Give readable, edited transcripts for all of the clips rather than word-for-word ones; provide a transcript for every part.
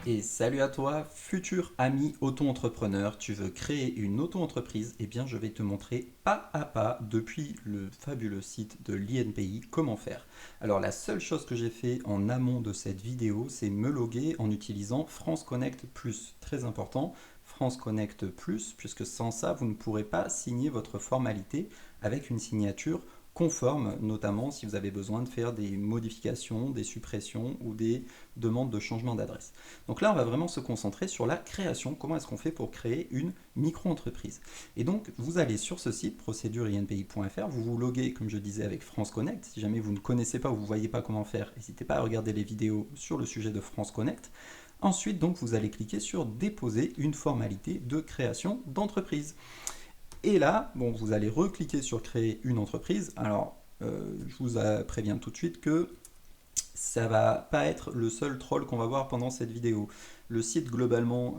Et salut à toi, futur ami auto-entrepreneur, tu veux créer une auto-entreprise? Eh bien, je vais te montrer pas à pas depuis le fabuleux site de l'INPI comment faire. Alors, la seule chose que j'ai fait en amont de cette vidéo, c'est me loguer en utilisant France Connect Plus. Très important, France Connect Plus, puisque sans ça, vous ne pourrez pas signer votre formalité avec une signature conforme, notamment si vous avez besoin de faire des modifications, des suppressions ou des demandes de changement d'adresse. Donc là, on va vraiment se concentrer sur la création. Comment est-ce qu'on fait pour créer une micro-entreprise? Et donc, vous allez sur ce site, procédure-inpi.fr, vous vous loguez, comme je disais, avec France Connect. Si jamais vous ne connaissez pas ou vous ne voyez pas comment faire, n'hésitez pas à regarder les vidéos sur le sujet de France Connect. Ensuite, donc, vous allez cliquer sur déposer une formalité de création d'entreprise. Et là, bon, vous allez recliquer sur créer une entreprise. Alors, je vous préviens tout de suite que ça va pas être le seul troll qu'on va voir pendant cette vidéo. Le site globalement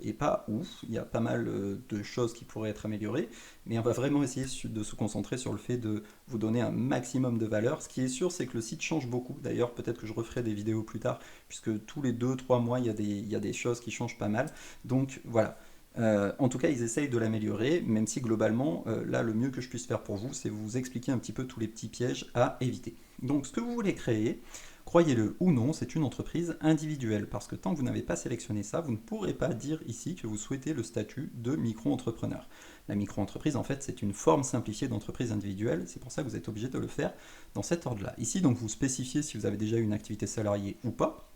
est pas ouf, il y a pas mal de choses qui pourraient être améliorées, mais on va vraiment essayer de se concentrer sur le fait de vous donner un maximum de valeur. Ce qui est sûr, c'est que le site change beaucoup. D'ailleurs, peut-être que je referai des vidéos plus tard, puisque tous les 2-3 mois, il y a des choses qui changent pas mal. Donc voilà. En tout cas, ils essayent de l'améliorer, même si globalement, là, le mieux que je puisse faire pour vous, c'est vous expliquer un petit peu tous les petits pièges à éviter. Donc, ce que vous voulez créer, croyez-le ou non, c'est une entreprise individuelle, parce que tant que vous n'avez pas sélectionné ça, vous ne pourrez pas dire ici que vous souhaitez le statut de micro-entrepreneur. La micro-entreprise, en fait, c'est une forme simplifiée d'entreprise individuelle, c'est pour ça que vous êtes obligé de le faire dans cet ordre-là. Ici, donc, vous spécifiez si vous avez déjà une activité salariée ou pas.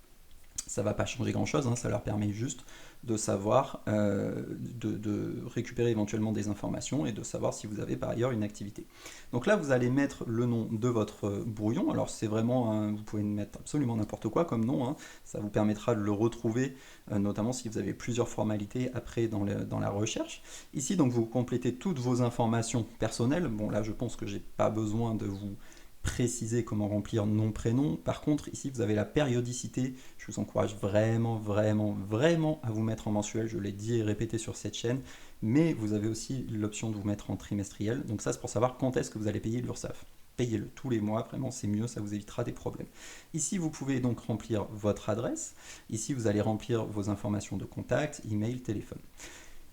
Ça ne va pas changer grand-chose, hein, ça leur permet juste de savoir, de récupérer éventuellement des informations et de savoir si vous avez par ailleurs une activité. Donc là, vous allez mettre le nom de votre brouillon. Alors c'est vraiment, vous pouvez mettre absolument n'importe quoi comme nom, hein. Ça vous permettra de le retrouver, notamment si vous avez plusieurs formalités après dans la recherche. Ici, donc vous complétez toutes vos informations personnelles. Bon là, je pense que j'ai pas besoin de vous préciser comment remplir nom, prénom. Par contre, ici, vous avez la périodicité. Je vous encourage vraiment, vraiment, vraiment à vous mettre en mensuel. Je l'ai dit et répété sur cette chaîne. Mais vous avez aussi l'option de vous mettre en trimestriel. Donc ça, c'est pour savoir quand est-ce que vous allez payer l'URSSAF. Payez-le tous les mois, vraiment, c'est mieux, ça vous évitera des problèmes. Ici, vous pouvez donc remplir votre adresse. Ici, vous allez remplir vos informations de contact, email, téléphone.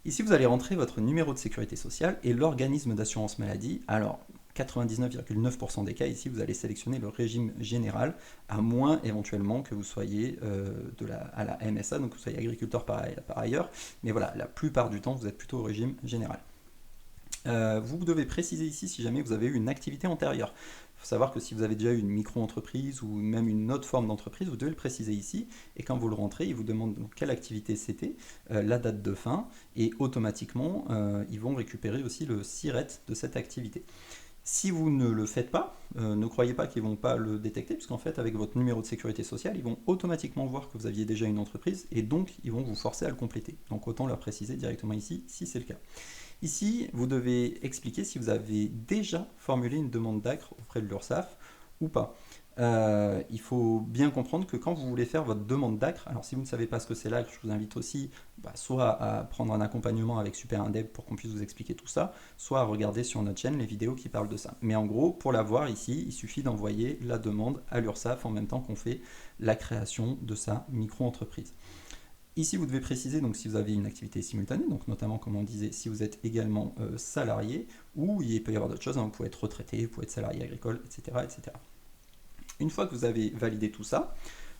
Ici, vous allez rentrer votre numéro de sécurité sociale et l'organisme d'assurance maladie. Alors, 99,9% des cas, ici, vous allez sélectionner le régime général, à moins éventuellement que vous soyez à la MSA, donc que vous soyez agriculteur par ailleurs. Mais voilà, la plupart du temps, vous êtes plutôt au régime général. Vous devez préciser ici si jamais vous avez eu une activité antérieure. Il faut savoir que si vous avez déjà eu une micro-entreprise ou même une autre forme d'entreprise, vous devez le préciser ici. Et quand vous le rentrez, il vous demande donc quelle activité c'était, la date de fin, et automatiquement, ils vont récupérer aussi le SIRET de cette activité. Si vous ne le faites pas, ne croyez pas qu'ils ne vont pas le détecter, puisqu'en fait, avec votre numéro de sécurité sociale, ils vont automatiquement voir que vous aviez déjà une entreprise, et donc ils vont vous forcer à le compléter. Donc autant leur préciser directement ici, si c'est le cas. Ici, vous devez expliquer si vous avez déjà formulé une demande d'ACRE auprès de l'URSSAF ou pas. Il faut bien comprendre que quand vous voulez faire votre demande d'ACRE, alors si vous ne savez pas ce que c'est l'ACRE, je vous invite aussi soit à prendre un accompagnement avec Super Indep pour qu'on puisse vous expliquer tout ça, soit à regarder sur notre chaîne les vidéos qui parlent de ça. Mais en gros, pour l'avoir ici, il suffit d'envoyer la demande à l'URSSAF en même temps qu'on fait la création de sa micro-entreprise. Ici, vous devez préciser donc, si vous avez une activité simultanée, donc notamment, comme on disait, si vous êtes également salarié, ou il peut y avoir d'autres choses, hein, vous pouvez être retraité, vous pouvez être salarié agricole, etc., etc. Une fois que vous avez validé tout ça,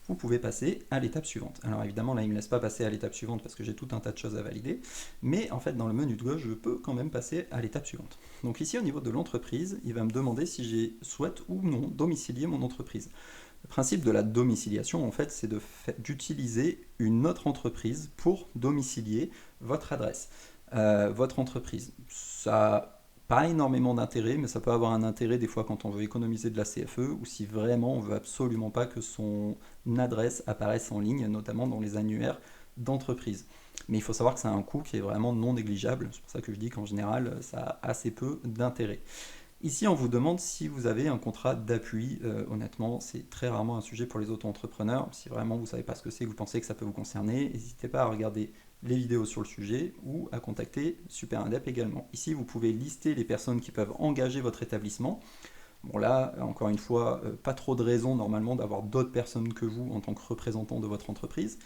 vous pouvez passer à l'étape suivante. Alors évidemment, là, il ne me laisse pas passer à l'étape suivante parce que j'ai tout un tas de choses à valider, mais en fait, dans le menu de gauche, je peux quand même passer à l'étape suivante. Donc ici, au niveau de l'entreprise, il va me demander si j'ai souhaite ou non domicilier mon entreprise. Le principe de la domiciliation, en fait, c'est d'utiliser une autre entreprise pour domicilier votre adresse, votre entreprise. Ça n'a pas énormément d'intérêt, mais ça peut avoir un intérêt des fois quand on veut économiser de la CFE ou si vraiment on veut absolument pas que son adresse apparaisse en ligne, notamment dans les annuaires d'entreprise. Mais il faut savoir que ça a un coût qui est vraiment non négligeable. C'est pour ça que je dis qu'en général, ça a assez peu d'intérêt. Ici, on vous demande si vous avez un contrat d'appui. Honnêtement, c'est très rarement un sujet pour les auto-entrepreneurs. Si vraiment vous ne savez pas ce que c'est, que vous pensez que ça peut vous concerner, n'hésitez pas à regarder les vidéos sur le sujet ou à contacter Super Indep également. Ici, vous pouvez lister les personnes qui peuvent engager votre établissement. Bon là, encore une fois, pas trop de raison normalement d'avoir d'autres personnes que vous en tant que représentant de votre entreprise.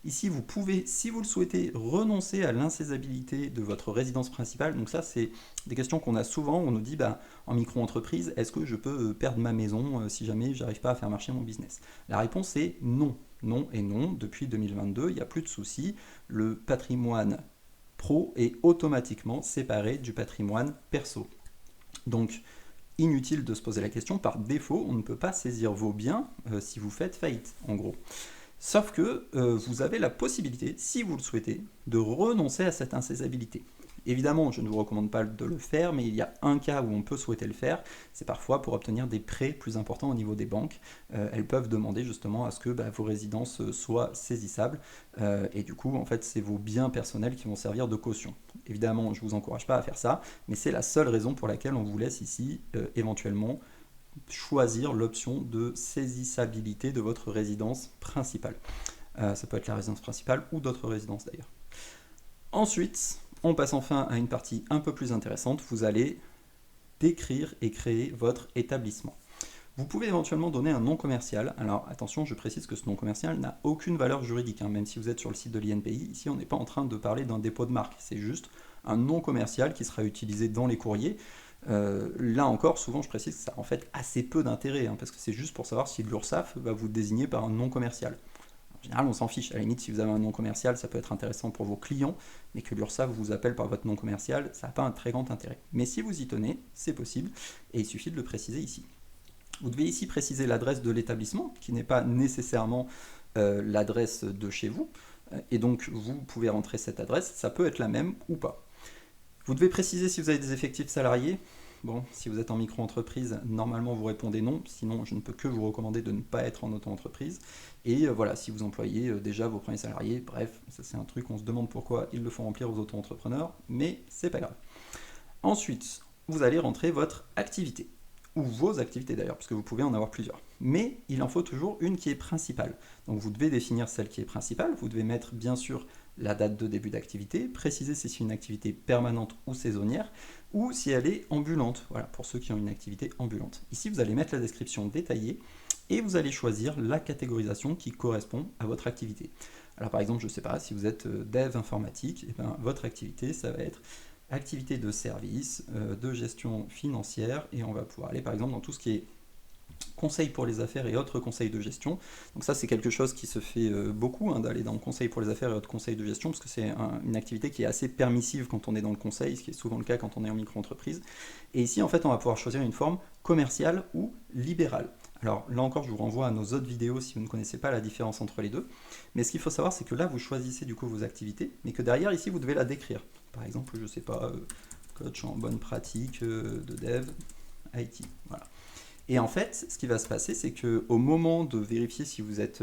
Ici, vous pouvez, si vous le souhaitez, renoncer à l'insaisissabilité de votre résidence principale. Donc ça, c'est des questions qu'on a souvent. On nous dit, bah, en micro-entreprise, est-ce que je peux perdre ma maison si jamais j'arrive pas à faire marcher mon business? La réponse est non. Non et non. Depuis 2022, il n'y a plus de soucis. Le patrimoine pro est automatiquement séparé du patrimoine perso. Donc, inutile de se poser la question, par défaut, on ne peut pas saisir vos biens si vous faites faillite, en gros. Sauf que vous avez la possibilité, si vous le souhaitez, de renoncer à cette insaisissabilité. Évidemment, je ne vous recommande pas de le faire, mais il y a un cas où on peut souhaiter le faire, c'est parfois pour obtenir des prêts plus importants au niveau des banques. Elles peuvent demander justement à ce que vos résidences soient saisissables, et du coup, en fait, c'est vos biens personnels qui vont servir de caution. Évidemment, je ne vous encourage pas à faire ça, mais c'est la seule raison pour laquelle on vous laisse ici, éventuellement, choisir l'option de saisissabilité de votre résidence principale. Ça peut être la résidence principale ou d'autres résidences d'ailleurs. Ensuite, on passe enfin à une partie un peu plus intéressante. Vous allez décrire et créer votre établissement. Vous pouvez éventuellement donner un nom commercial. Alors attention, je précise que ce nom commercial n'a aucune valeur juridique, même si vous êtes sur le site de l'INPI. Ici, on n'est pas en train de parler d'un dépôt de marque. C'est juste un nom commercial qui sera utilisé dans les courriers. Là encore, souvent, je précise que ça a en fait assez peu d'intérêt, parce que c'est juste pour savoir si l'URSSAF va vous désigner par un nom commercial. En général, on s'en fiche. À la limite, si vous avez un nom commercial, ça peut être intéressant pour vos clients, mais que l'URSSAF vous appelle par votre nom commercial, ça n'a pas un très grand intérêt. Mais si vous y tenez, c'est possible, et il suffit de le préciser ici. Vous devez ici préciser l'adresse de l'établissement, qui n'est pas nécessairement l'adresse de chez vous, et donc vous pouvez rentrer cette adresse, ça peut être la même ou pas. Vous devez préciser si vous avez des effectifs salariés. Bon, si vous êtes en micro-entreprise, normalement vous répondez non, sinon je ne peux que vous recommander de ne pas être en auto-entreprise. Et voilà, si vous employez déjà vos premiers salariés, bref, ça c'est un truc, on se demande pourquoi ils le font remplir aux auto-entrepreneurs, mais c'est pas grave. Ensuite, vous allez rentrer votre activité, ou vos activités d'ailleurs, parce que vous pouvez en avoir plusieurs. Mais il en faut toujours une qui est principale. Donc vous devez définir celle qui est principale, vous devez mettre bien sûr la date de début d'activité, préciser si c'est une activité permanente ou saisonnière, ou si elle est ambulante, voilà, pour ceux qui ont une activité ambulante. Ici, vous allez mettre la description détaillée, et vous allez choisir la catégorisation qui correspond à votre activité. Alors par exemple, je ne sais pas, si vous êtes dev informatique, et votre activité, ça va être activité de service, de gestion financière, et on va pouvoir aller par exemple dans tout ce qui est conseil pour les affaires et autres conseils de gestion. Donc ça, c'est quelque chose qui se fait beaucoup, d'aller dans le conseil pour les affaires et autres conseils de gestion, parce que c'est une activité qui est assez permissive quand on est dans le conseil, ce qui est souvent le cas quand on est en micro-entreprise. Et ici, en fait, on va pouvoir choisir une forme commerciale ou libérale. Alors là encore, je vous renvoie à nos autres vidéos si vous ne connaissez pas la différence entre les deux. Mais ce qu'il faut savoir, c'est que là, vous choisissez du coup vos activités, mais que derrière, ici, vous devez la décrire. Par exemple, je ne sais pas, coach en bonne pratique de dev IT. Voilà. Et en fait, ce qui va se passer, c'est qu'au moment de vérifier si vous êtes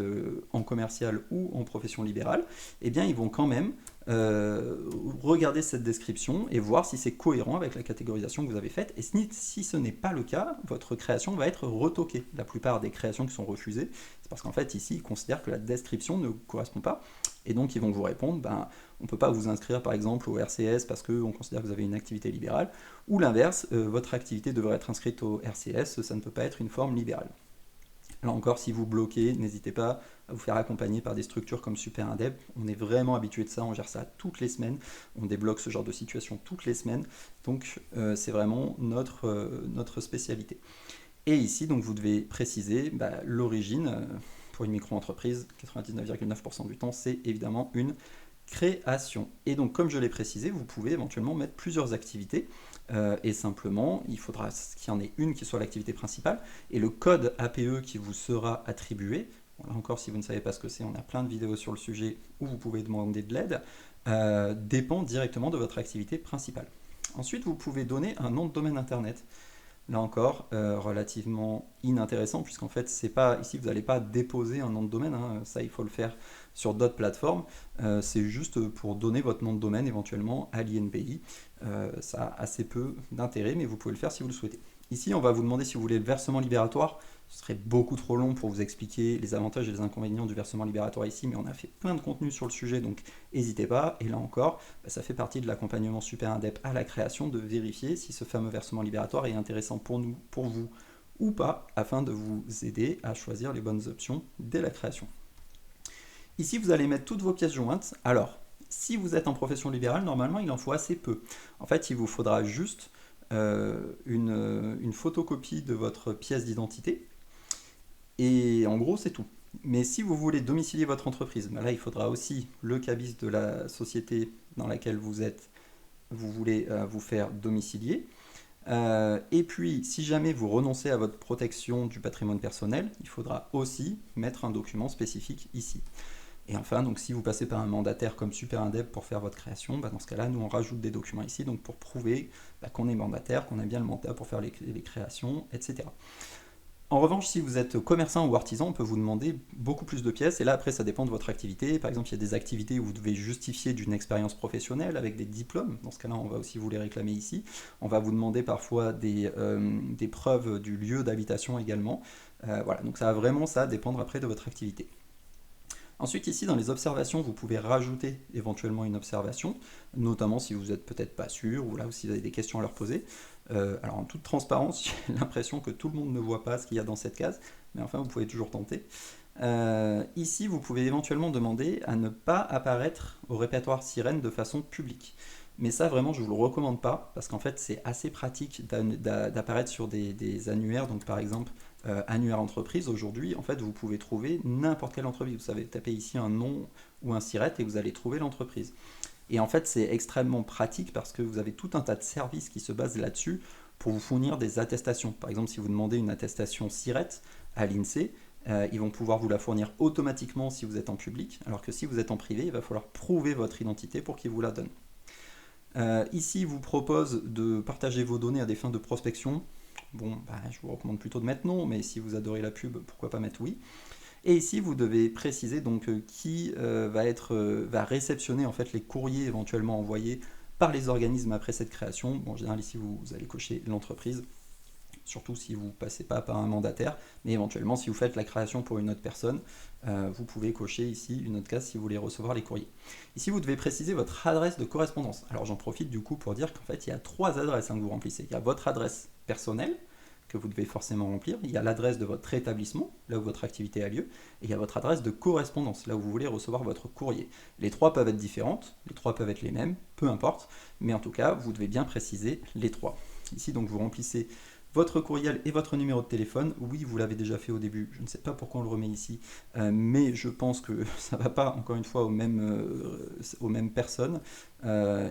en commercial ou en profession libérale, eh bien, ils vont quand même regarder cette description et voir si c'est cohérent avec la catégorisation que vous avez faite. Et si ce n'est pas le cas, votre création va être retoquée. La plupart des créations qui sont refusées, c'est parce qu'en fait, ici, ils considèrent que la description ne correspond pas. Et donc, ils vont vous répondre, on ne peut pas vous inscrire par exemple au RCS parce qu'on considère que vous avez une activité libérale, ou l'inverse, votre activité devrait être inscrite au RCS, ça ne peut pas être une forme libérale. Là encore, si vous bloquez, n'hésitez pas à vous faire accompagner par des structures comme Super Indep. On est vraiment habitué de ça, on gère ça toutes les semaines, on débloque ce genre de situation toutes les semaines, donc c'est vraiment notre spécialité. Et ici, donc, vous devez préciser l'origine. Pour une micro-entreprise, 99,9% du temps, c'est évidemment une création. Et donc, comme je l'ai précisé, vous pouvez éventuellement mettre plusieurs activités et simplement, il faudra qu'il y en ait une qui soit l'activité principale et le code APE qui vous sera attribué. Bon, là encore, si vous ne savez pas ce que c'est, on a plein de vidéos sur le sujet où vous pouvez demander de l'aide, dépend directement de votre activité principale. Ensuite, vous pouvez donner un nom de domaine internet. Là encore, relativement inintéressant, puisqu'en fait, c'est pas ici, vous n'allez pas déposer un nom de domaine, ça il faut le faire sur d'autres plateformes, c'est juste pour donner votre nom de domaine éventuellement à l'INPI, ça a assez peu d'intérêt, mais vous pouvez le faire si vous le souhaitez. Ici, on va vous demander si vous voulez le versement libératoire. Ce serait beaucoup trop long pour vous expliquer les avantages et les inconvénients du versement libératoire ici, mais on a fait plein de contenu sur le sujet, donc n'hésitez pas. Et là encore, ça fait partie de l'accompagnement Super Indep à la création de vérifier si ce fameux versement libératoire est intéressant pour nous, pour vous, ou pas, afin de vous aider à choisir les bonnes options dès la création. Ici, vous allez mettre toutes vos pièces jointes. Alors, si vous êtes en profession libérale, normalement, il en faut assez peu. En fait, il vous faudra juste une photocopie de votre pièce d'identité. Et en gros, c'est tout. Mais si vous voulez domicilier votre entreprise, là, il faudra aussi le cabis de la société dans laquelle vous êtes, vous voulez vous faire domicilier. Et puis, si jamais vous renoncez à votre protection du patrimoine personnel, il faudra aussi mettre un document spécifique ici. Et enfin, donc, si vous passez par un mandataire comme SuperIndep pour faire votre création, dans ce cas-là, nous on rajoute des documents ici donc pour prouver qu'on est mandataire, qu'on a bien le mandat pour faire les créations, etc. En revanche, si vous êtes commerçant ou artisan, on peut vous demander beaucoup plus de pièces. Et là, après, ça dépend de votre activité. Par exemple, il y a des activités où vous devez justifier d'une expérience professionnelle avec des diplômes. Dans ce cas-là, on va aussi vous les réclamer ici. On va vous demander parfois des preuves du lieu d'habitation également. Voilà, donc ça va vraiment dépendre après de votre activité. Ensuite, ici, dans les observations, vous pouvez rajouter éventuellement une observation, notamment si vous n'êtes peut-être pas sûr, ou là, si vous avez des questions à leur poser. Alors, en toute transparence, j'ai l'impression que tout le monde ne voit pas ce qu'il y a dans cette case, mais enfin, vous pouvez toujours tenter. Ici, vous pouvez éventuellement demander à ne pas apparaître au répertoire sirène de façon publique. Mais ça, vraiment, je ne vous le recommande pas, parce qu'en fait, c'est assez pratique d'apparaître sur des annuaires. Donc, par exemple, annuaire entreprise, aujourd'hui, en fait, vous pouvez trouver n'importe quelle entreprise. Vous savez taper ici un nom ou un siret et vous allez trouver l'entreprise. Et en fait, c'est extrêmement pratique parce que vous avez tout un tas de services qui se basent là-dessus pour vous fournir des attestations. Par exemple, si vous demandez une attestation siret à l'INSEE, ils vont pouvoir vous la fournir automatiquement si vous êtes en public, alors que si vous êtes en privé, il va falloir prouver votre identité pour qu'ils vous la donnent. Ici, il vous propose de partager vos données à des fins de prospection. Bon, je vous recommande plutôt de mettre non, mais si vous adorez la pub, pourquoi pas mettre oui. Et ici, vous devez préciser donc qui va réceptionner en fait les courriers éventuellement envoyés par les organismes après cette création. Bon, en général, ici, vous allez cocher l'entreprise, surtout si vous ne passez pas par un mandataire, mais éventuellement, si vous faites la création pour une autre personne, vous pouvez cocher ici une autre case si vous voulez recevoir les courriers. Ici, vous devez préciser votre adresse de correspondance. Alors, j'en profite du coup pour dire qu'en fait, il y a 3 adresses que vous remplissez. Il y a votre adresse personnelle, que vous devez forcément remplir. Il y a l'adresse de votre établissement, là où votre activité a lieu, et il y a votre adresse de correspondance, là où vous voulez recevoir votre courrier. Les 3 peuvent être différentes, les 3 peuvent être les mêmes, peu importe, mais en tout cas, vous devez bien préciser les 3. Ici, donc, vous remplissez votre courriel et votre numéro de téléphone. Oui, vous l'avez déjà fait au début, je ne sais pas pourquoi on le remet ici, mais je pense que ça ne va pas, encore une fois, aux mêmes personnes.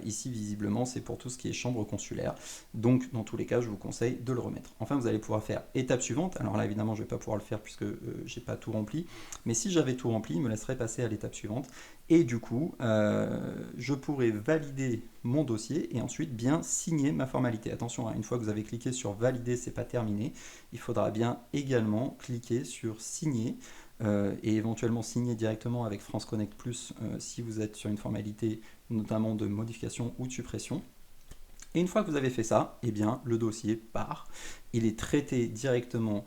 Ici, visiblement, c'est pour tout ce qui est chambre consulaire. Donc, dans tous les cas, je vous conseille de le remettre. Enfin, vous allez pouvoir faire étape suivante. Alors là, évidemment, je ne vais pas pouvoir le faire puisque je n'ai pas tout rempli. Mais si j'avais tout rempli, il me laisserait passer à l'étape suivante. Et du coup, je pourrais valider mon dossier et ensuite bien signer ma formalité. Attention, une fois que vous avez cliqué sur valider, c'est pas terminé. Il faudra bien également cliquer sur signer et éventuellement signer directement avec France Connect Plus si vous êtes sur une formalité notamment de modification ou de suppression. Et une fois que vous avez fait ça, eh bien, le dossier part. Il est traité directement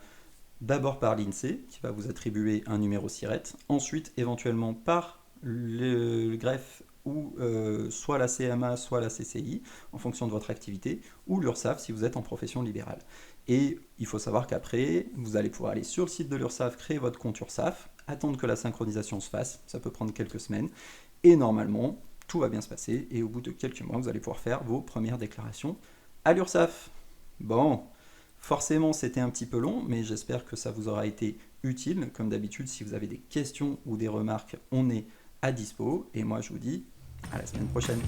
d'abord par l'INSEE qui va vous attribuer un numéro SIRET, ensuite éventuellement par le greffe ou soit la CMA, soit la CCI, en fonction de votre activité, ou l'URSSAF si vous êtes en profession libérale. Et il faut savoir qu'après, vous allez pouvoir aller sur le site de l'URSSAF, créer votre compte URSSAF, attendre que la synchronisation se fasse, ça peut prendre quelques semaines, et normalement, tout va bien se passer, et au bout de quelques mois, vous allez pouvoir faire vos premières déclarations à l'URSSAF. Bon, forcément, c'était un petit peu long, mais j'espère que ça vous aura été utile. Comme d'habitude, si vous avez des questions ou des remarques, on est à dispo, et moi je vous dis à la semaine prochaine.